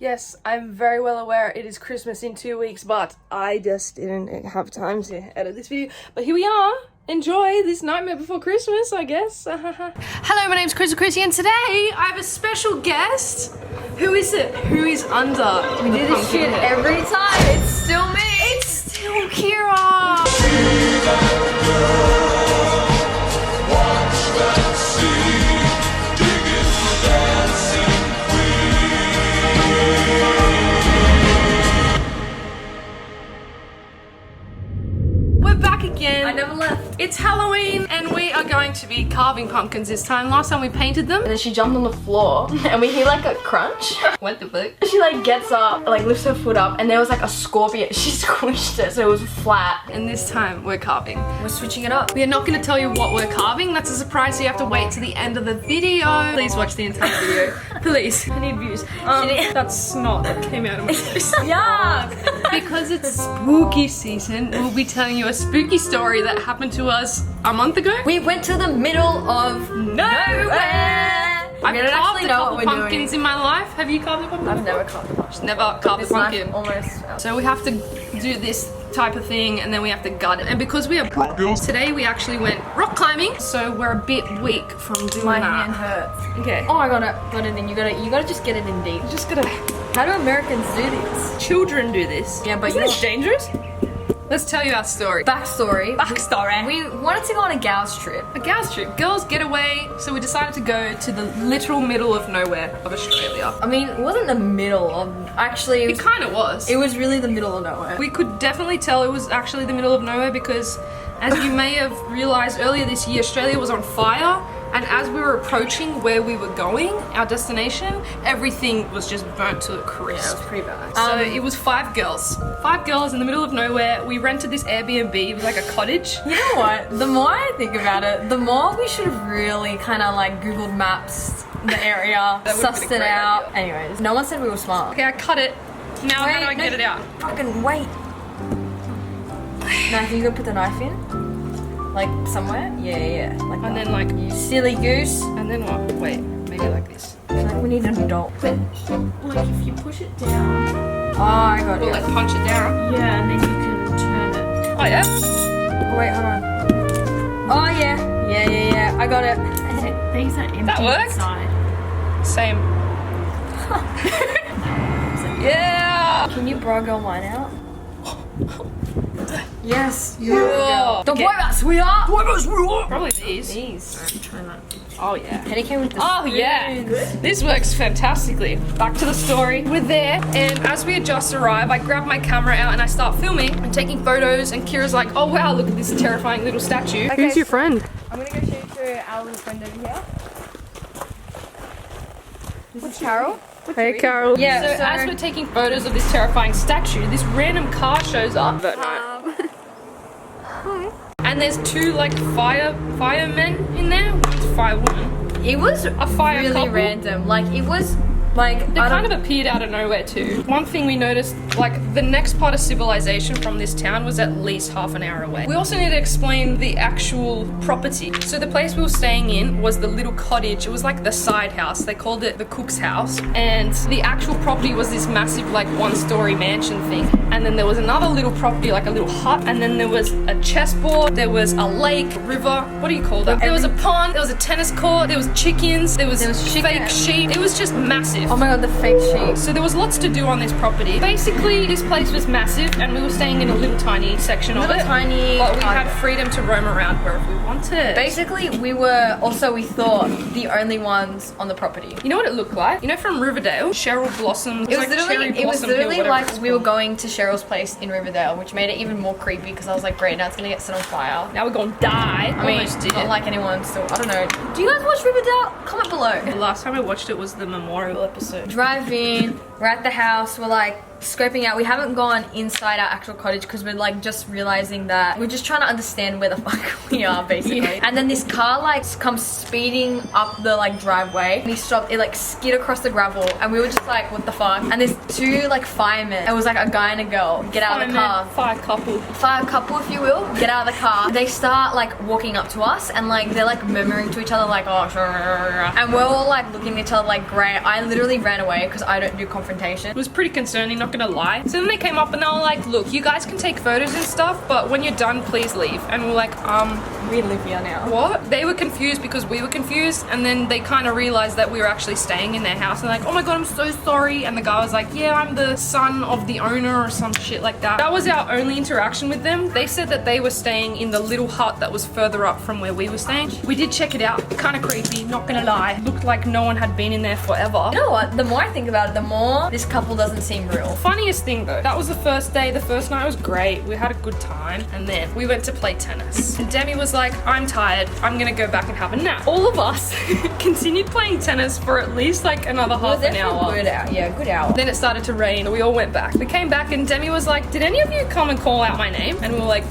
Yes, I'm very well aware it is Christmas in 2 weeks, but I just didn't have time to edit this video. But here we are. Enjoy this nightmare before Christmas, I guess. Hello, my name's Christie, and today I have a special guest. Who is it? Who is under? We do this shit every time. It's still me. It's still Kira. Again. I never left. It's Halloween and we are going to be carving pumpkins this time. Last time we painted them. And then she jumped on the floor and we hear like a crunch. What the fuck? She like gets up, like lifts her foot up, and there was like a scorpion. She squished it so it was flat. And this time we're carving. We're switching it up. We are not going to tell you what we're carving. That's a surprise, so you have to wait to the end of the video. Please watch the entire video. Please. I need views. That's snot that came out of my face. Yuck! Because it's spooky season, we'll be telling you a spooky story that happened to us a month ago. We went to the middle of nowhere. I've don't carved actually a know couple what we're pumpkins doing. in my life. Have you carved a pumpkin? I've never carved a pumpkin. Never carved a This knife pumpkin. almost. So we have to do this type of thing and then we have to gut it. And because we are girls, today we actually went rock climbing, so we're a bit weak from doing My that. hand hurts. Okay. Oh, I got it in. You gotta just get it in deep. Just gotta. How do Americans do this? Children do this. Yeah, but isn't you're it dangerous? Let's tell you our story. Backstory. Backstory. We wanted to go on a gals trip. A gals trip. Girls get away, so we decided to go to the literal middle of nowhere of Australia. I mean, it wasn't the middle of. Actually, It kind of was. it was really the middle of nowhere. We could definitely tell it was actually the middle of nowhere because, as you may have realized earlier this year, Australia was on fire. And as we were approaching where we were going, our destination, everything was just burnt to a crisp. Yeah, it was pretty bad. So it was 5 girls. 5 girls in the middle of nowhere. We rented this Airbnb. It was like a cottage. You know what? The more I think about it, the more we should have really kind of like Googled Maps the area, That would've sussed been a it great out. idea. Anyways, no one said we were smart. Okay, I cut it. Now how do I no, get it out? Fucking wait. Now, can you go put the knife in? Like somewhere? Yeah. Like And that. then like, You silly goose. and then what? Wait, maybe like this. Like we need an adult. Like if you push it down, Oh, I got Or it. like punch it down. yeah, and then you can turn it. Oh yeah? Oh, wait, hold on. Oh yeah. Yeah. I got it. These are empty That worked? inside. Same. Yeah! Can you bra girl mine out? Yes. Yeah. Don't Okay. worry about sweetheart. Probably these. These. Try that. Oh yeah. Penny came with the Oh yeah, this works fantastically. Back to the story. We're there, and as we had just arrived, I grabbed my camera out and I start filming and taking photos. And Kira's like, "Oh wow, look at this terrifying little statue." Okay. Who's your friend? I'm gonna go show you to our little friend over here. This is Carol. Hey, Carol. Yeah, So, so- as we're taking photos of this terrifying statue, this random car shows up. And there's 2 like firemen in there. One's firewoman. It was A fire really couple. random. Like it was like They I kind don't- of appeared out of nowhere too. One thing we noticed, like the next part of civilization from this town was at least half an hour away. We also need to explain the actual property. So the place we were staying in was the little cottage. It was like the side house. They called it the cook's house. And the actual property was this massive like 1-story mansion thing. And then there was another little property, like a little hut. And then there was a chessboard. There was a lake, river. What do you call that? There was a pond. There was a tennis court. There was chickens. There was chicken. fake sheep. It was just massive. Oh my god, the fake sheep. So there was lots to do on this property. Basically, this place was massive and we were staying in a little tiny section of it. Tiny. But we had freedom to roam around wherever we wanted. Basically, we thought the only ones on the property. You know what it looked like? You know from Riverdale? Cheryl Blossom. It was like Cherry literally Blossom Hill, whatever like it's we were called. going to Cheryl's place in Riverdale, which made it even more creepy because I was like, great, now it's gonna get set on fire. Now we're gonna die. I mean, Almost did. not like anyone still. I don't know. Do you guys watch Riverdale? Comment below. The last time I watched it was the memorial episode. Drive in, we're at the house, we're like scoping out. We haven't gone inside our actual cottage because we're like just realizing that we're just trying to understand where the fuck we are basically. Yeah. And then this car like comes speeding up the like driveway and he stopped, it like skid across the gravel and we were just like, what the fuck? And there's 2 like firemen. It was like a guy and a girl. Get out of the car. Fire couple. Fire couple, if you will, get out of the car. They start like walking up to us and like they're like murmuring to each other like, oh, and we're all like looking at each other like, great. I literally ran away because I don't do confrontation confrontation. It was pretty concerning, not gonna lie. So then they came up and they were like, look, you guys can take photos and stuff, but when you're done, please leave. And we're like, We live here now. what? They were confused because we were confused, and then they kind of realized that we were actually staying in their house, and like, oh my god, I'm so sorry. And the guy was like, yeah, I'm the son of the owner or some shit like that. That was our only interaction with them. They said that they were staying in the little hut that was further up from where we were staying. We did check it out. Kind of creepy, not gonna lie. Looked like no one had been in there forever. You know what? The more I think about it, the more this couple doesn't seem real. Funniest thing though, that was the first day. The first night was great. We had a good time, and then we went to play tennis. And Demi was like, I'm tired. I'm gonna go back and have a nap. All of us continued playing tennis for at least like another half an hour. Good hour. Yeah, good hour. Then it started to rain. We all went back. We came back and Demi was like, did any of you come and call out my name? And we were like,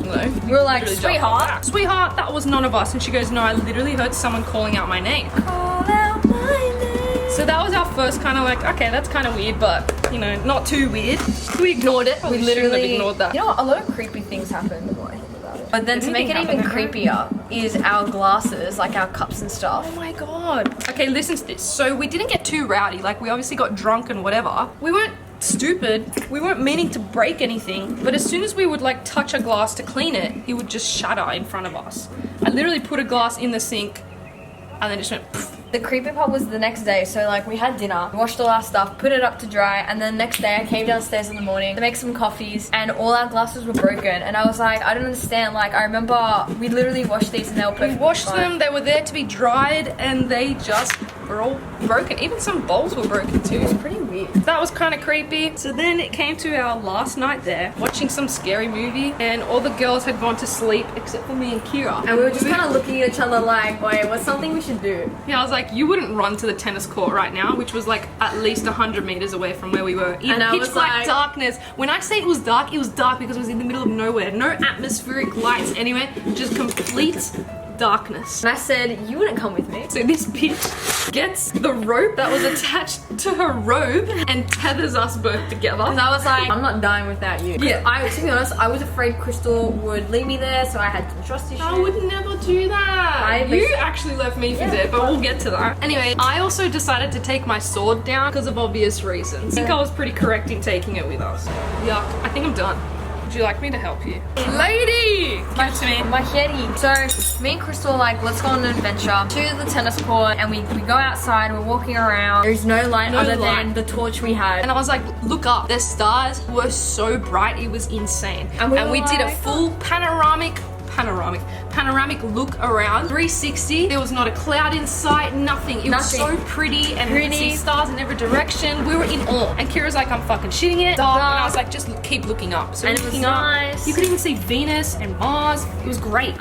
no. We were like, Literally sweetheart. Sweetheart, that was none of us. And she goes, no, I literally heard someone calling out my name. Call out my name. So that was our first kind of like, okay, that's kind of weird, but you know, not too weird. We ignored it. We Shouldn't have literally ignored that. You know what? A lot of creepy things happen the more I think about it. But then to make it Anything even happened, creepier is our glasses, like our cups and stuff. Oh my god. Okay, listen to this. So we didn't get too rowdy. Like we obviously got drunk and whatever. We weren't stupid. We weren't meaning to break anything. But as soon as we would like touch a glass to clean it, it would just shatter in front of us. I literally put a glass in the sink and then just went poof. The creepy part was the next day, so like we had dinner, washed all our stuff, put it up to dry, and then the next day I came downstairs in the morning to make some coffees, and all our glasses were broken, and I was like, I don't understand. Like I remember we literally washed these and they were We perfectly washed fine. them, they were there to be dried, and they just were all broken. Even some bowls were broken too. It's pretty weird. That was kind of creepy. So then it came to our last night there, watching some scary movie, and all the girls had gone to sleep except for me and Kira. And we were just kind of looking at each other like, wait, what's something we should do? Yeah, I was like, you wouldn't run to the tennis court right now, which was like at least 100 meters away from where we were. In And I pitch was black like- darkness. When I say it was dark because it was in the middle of nowhere. No atmospheric lights anywhere, just complete darkness. And I said, you wouldn't come with me. So this bitch gets the rope that was attached to her robe and tethers us both together. And I was like, I'm not dying without you. Yeah. To be honest, I was afraid Chrystal would leave me there, so I had some trust issues. I would never do that. You actually left me for dead, but we'll get to that. Anyway, I also decided to take my sword down because of obvious reasons. I think I was pretty correct in taking it with us. Yuck, I think I'm done. Would you like me to help you? Lady! Give it to me. Machete. So me and Chrystal like, let's go on an adventure to the tennis court, and we go outside, we're walking around. There's no light other than the torch we had. And I was like, look up. The stars were so bright, it was insane. And we And we were did a like, full panoramic look around 360. There was not a cloud in sight, nothing. It was so pretty, and we could see stars in every direction. We were in awe. And Kira's like, I'm fucking shitting it. Dark. And I was like, just keep looking up. So And it was looking up, nice. you could even see Venus and Mars. It was great.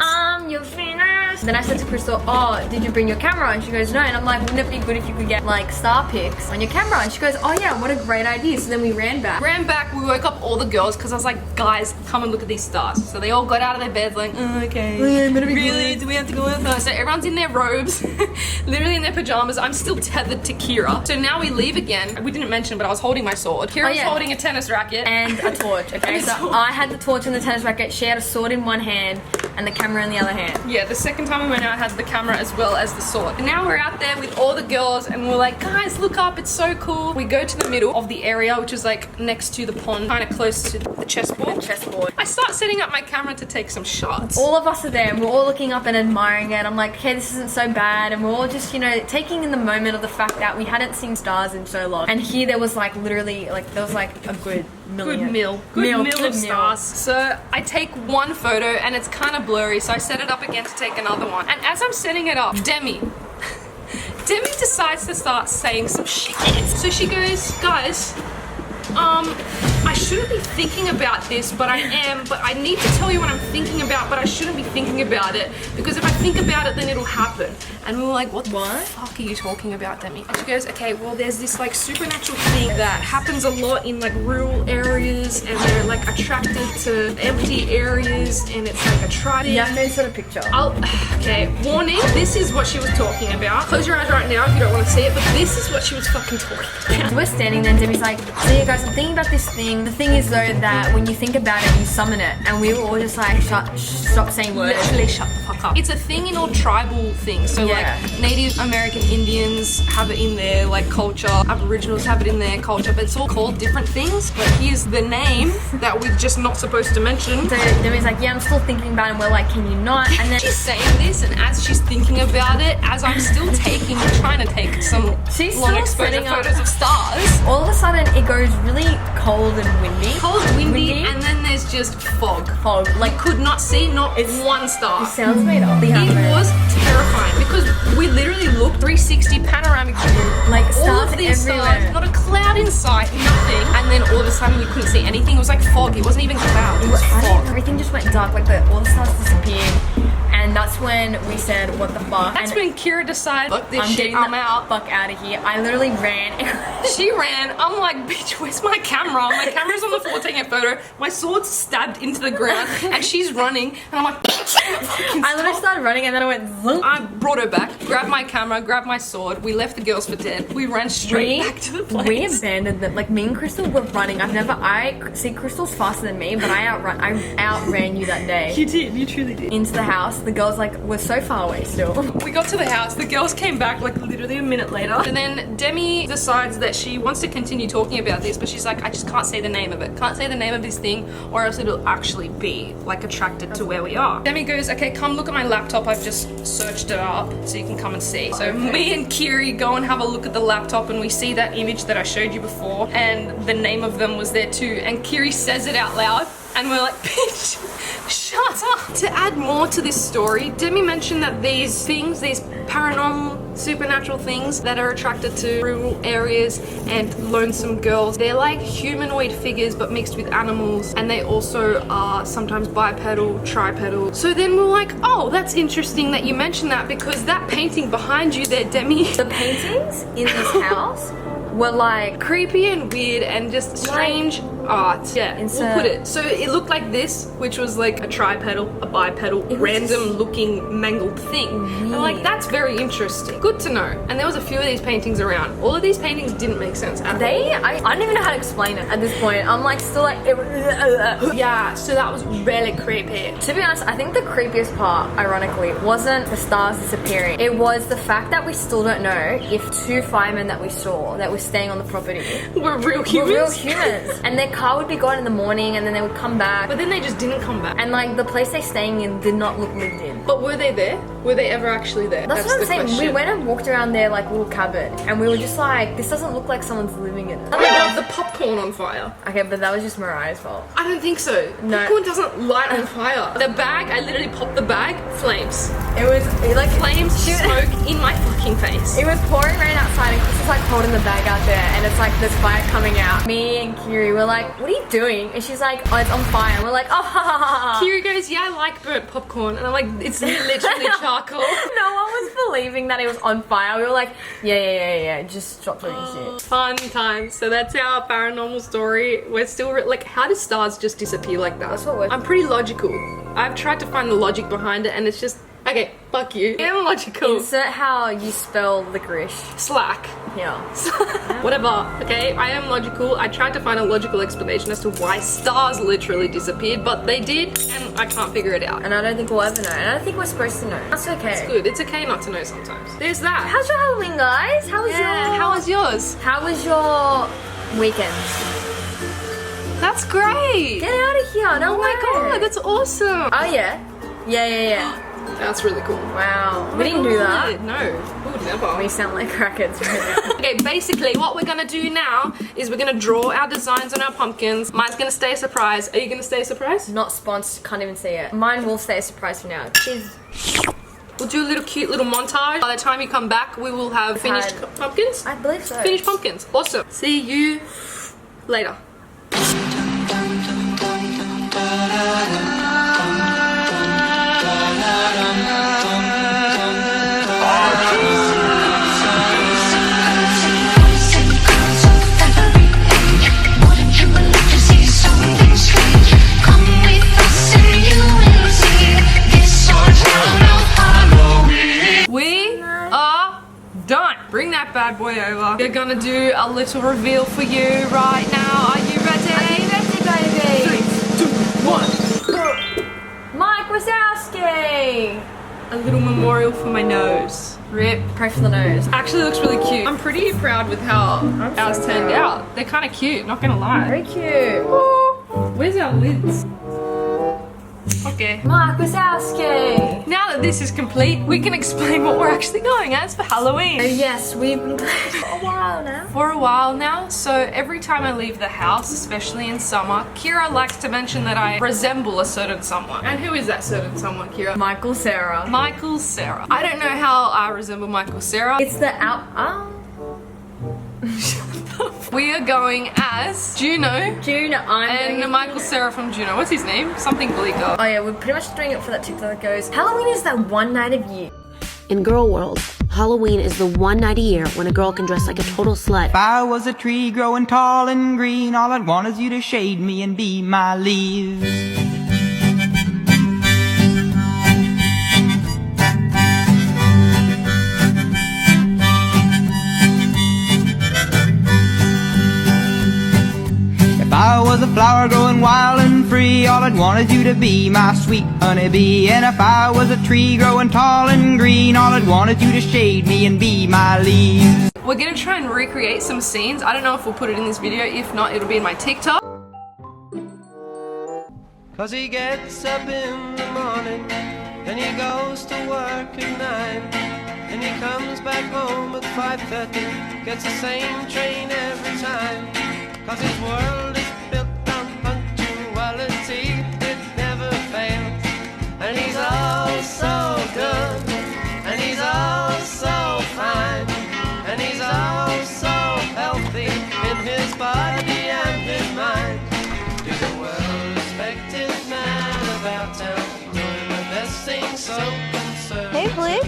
You're Venus. Then I said to Chrystal, oh, did you bring your camera? And she goes, no. And I'm like, wouldn't it be good if you could get like star pics on your camera? And she goes, oh yeah, what a great idea. So then we ran back. We woke up all the girls because I was like, guys, come and look at these stars. So they all got out of their beds like, okay. Really? Do we have to go with her? So everyone's in their robes, literally in their pajamas. I'm still tethered to Kira. So now we leave again. We didn't mention, but I was holding my sword. Kira was holding a tennis racket. And a torch, okay? And a So sword. I had the torch and the tennis racket. She had a sword in one hand and the camera in the other hand. Yeah, the second time we went out, I had the camera as well as the sword. And now we're out there with all the girls and we're like, guys, look up, it's so cool. We go to the middle of the area, which is like next to the pond, kind of close to the chessboard. I start setting up my camera to take some shots. All of us are there and we're all looking up and admiring it. I'm like, okay, this isn't so bad. And we're all just, you know, taking in the moment of the fact that we hadn't seen stars in so long. And here there was like literally, like there was like a good million. Good meal of stars. So I take one photo and it's kind of blurry, so I set it up again to take another one. And as I'm setting it up, Demi decides to start saying some shit. So she goes, guys, I shouldn't be thinking about this, but I am, but I need to tell you what I'm thinking about, but I shouldn't be thinking about it, because if I think about it, then it'll happen. And we were like, what the fuck are you talking about, Demi? And she goes, okay, well, there's this like supernatural thing that happens a lot in like rural areas, and they're like attracted to empty areas, and it's like a tribe. You have to insert a picture. Okay, warning, this is what she was talking about. Close your eyes right now if you don't want to see it, but this is what she was fucking talking about. We're standing there and Demi's like, so you guys guys, I'm thinking about this thing. The thing is though that when you think about it, you summon it, and we were all just like, stop saying words. Literally shut the fuck up. It's a thing in all tribal things. So Yeah. like Native American Indians have it in their like culture, Aboriginals have it in their culture, but it's all called different things. But here's the name that we're just not supposed to mention. So Demi's like, yeah, I'm still thinking about it, and we're like, can you not? And then She's saying this, and as she's thinking about it, as I'm still trying to take some She's long still exposure setting up- photos of stars. all of a sudden it goes really cold and windy. Cold, windy, and then there's just fog. Fog. Like, could not see not It's- one star. It sounds made up. It was terrifying because we literally looked 360 panoramic view, like all stars of these everywhere. stars, not a cloud in sight, nothing. And then all of a sudden we couldn't see anything. It was like fog. It wasn't even cloud. It was fog. Everything just went dark, like all the stars disappeared. And that's when we said, what the fuck? That's and when Kira decided, fuck this I'm shit, getting I'm the out. fuck out of here. I literally ran. She ran. I'm like, bitch, where's my camera? My camera's on the floor taking a photo. My sword's stabbed into the ground, and she's running. And I'm like, I literally started running and then I went zoom. I brought her back, grabbed my camera, grabbed my sword. We left the girls for dead. We ran straight back to the place. We abandoned them. Like me and Crystal were running. I see Crystal's faster than me, but I outran you that day. You did. You truly did. Into the house. The girls like were so far away still. We got to the house, the girls came back like literally a minute later. And then Demi decides that she wants to continue talking about this, but she's like, I just can't say the name of it. Can't say the name of this thing or else it'll actually be like attracted to where we are. Demi goes, okay, come look at my laptop. I've just searched it up so you can come and see. So me and Kiri go and have a look at the laptop and we see that image that I showed you before and the name of them was there too. And Kiri says it out loud. And we're like, bitch, shut up. To add more to this story, Demi mentioned that these things, these paranormal, supernatural things that are attracted to rural areas and lonesome girls, they're like humanoid figures but mixed with animals, and they also are sometimes bipedal, tripedal. So then we're like, oh, that's interesting that you mentioned that because that painting behind you there, Demi, The paintings in this house were like creepy and weird and just strange art. Yeah, we'll put it. So it looked like this, which was like a tripedal, a bipedal, random looking mangled thing. And like, that's very interesting. Good to know. And there was a few of these paintings around. All of these paintings didn't make sense at all. I don't even know how to explain it at this point. I'm like still like Yeah, so that was really creepy. To be honest, I think the creepiest part, ironically, wasn't the stars disappearing. It was the fact that we still don't know if two firemen that we saw that were staying on the property We're real were humans. real humans. And their car would be gone in the morning and then they would come back. But then they just didn't come back. And like the place they're staying in did not look lived in. But were they there? Were they ever actually there? That's what I'm the saying. question. We went and walked around their like little cabin and we were just like, this doesn't look like someone's living in it. Oh my god, the popcorn on fire. Okay, but that was just Mariah's fault. I don't think so. No. Popcorn doesn't light on fire. The bag, I literally popped the bag, flames. It like Flames, smoke in my fucking face. It was pouring rain outside and Chris was like holding the bag out there and it's like there's fire coming out. Me and Kiri were like, what are you doing? And she's like, oh, it's on fire. And we're like, oh, ha ha ha ha. Kiri goes, yeah, I like burnt popcorn. And I'm like, it's literally charcoal. No one was believing that it was on fire. We were like, yeah, just stop doing shit. Fun times. So that's our paranormal story. We're still, like, how do stars just disappear like that? That's what we're- I'm pretty logical. I've tried to find the logic behind it and it's just, okay, fuck you. I'm logical. Insert how you spell licorice. Slack. Yeah. Whatever, okay? I am logical. I tried to find a logical explanation as to why stars literally disappeared, but they did, and I can't figure it out. And I don't think we'll ever know. And I don't think we're supposed to know. That's okay. It's good. It's okay not to know sometimes. There's that. How's your Halloween, guys? How was How was yours? How was your weekend? That's great. Get out of here. No Oh my way. god, that's awesome. Oh, yeah. Yeah. That's really cool. Wow. We didn't do that. No, we would never. We sound like crackheads right now. Okay, basically what we're gonna do now is we're gonna draw our designs on our pumpkins. Mine's gonna stay a surprise. Are you gonna stay a surprise? Not sponsored, can't even see it. Mine will stay a surprise for now. Cheers. We'll do a little cute little montage. By the time you come back, we will have finished Had- pumpkins. I believe so. Finished pumpkins. Awesome. See you later. We are done. Bring that bad boy way over. We're gonna do a little reveal for you right now. Are you ready? Are you ready, baby? 3, 2, 1. Mike Wazowski! A little memorial for my nose. Rip. Pray for the nose. Actually looks really cute. I'm pretty proud with how ours turned out. They're kind of cute, not gonna lie. Very cute. Where's our lids? Okay. Mike Wazowski! Now that this is complete, we can explain what we're actually going as for Halloween. Oh yes, we've been playing for a while now. For a while now, so every time I leave the house, especially in summer, Kira likes to mention that I resemble a certain someone. And who is that certain someone, Kira? Michael Sarah. Michael Sarah. I don't know how I resemble Michael Sarah. It's the We are going as Juno Juno. and Michael Sarah from Juno. What's his name? Something bleaker. Oh yeah, we're pretty much doing it for that TikTok that goes, Halloween is that one night of year. In girl world, Halloween is the one night a year when a girl can dress like a total slut. If I was a tree growing tall and green, all I'd want is you to shade me and be my leaves. If I was a flower growing wild and free, all I'd want is you to be my sweet honeybee. And if I was a tree growing tall and green, all I'd want is you to shade me and be my leaves. We're gonna try and recreate some scenes. I don't know if we'll put it in this video. If not, it'll be in my TikTok. 'Cause he gets up in the morning, then he goes to work at 9, and he comes back home at 5:30, gets the same train every time. 'Cause his world is built on punctuality, it never fails. And he's all so good, and he's all so fine, and he's all so healthy in his body and his mind. To the well-respected man about town, doing the best thing so concerned. Hey, Blue.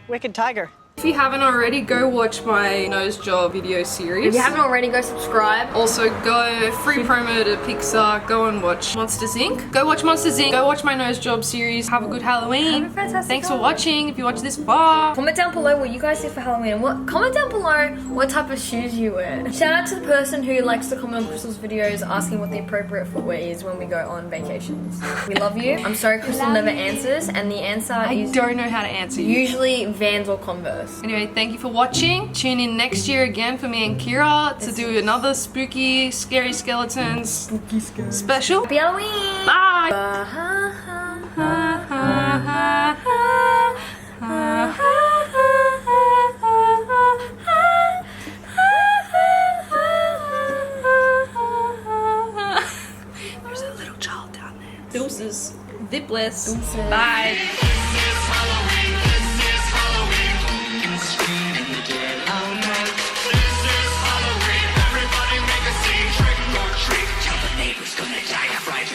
Wicked Tiger. If you haven't already, go watch my nose job video series. If you haven't already, go subscribe. Also, go free promo to Pixar. Go and watch Monsters Inc. Go watch Monsters Inc. Go watch my nose job series. Have a good Halloween. Have a fantastic Thanks for Halloween. watching. If you watch this far. Comment down below what you guys did for Halloween and comment down below what type of shoes you wear. Shout out to the person who likes to comment on Crystal's videos asking what the appropriate footwear is when we go on vacations. We love you. I'm sorry Crystal never answers, and the answer I is don't know how to answer you. usually Vans or Converse. Anyway, thank you for watching. Tune in next year again for me and Kira to do another spooky, scary skeletons special. Happy Halloween! Bye! There's a little child down there. Deuces. Zipless. Bye.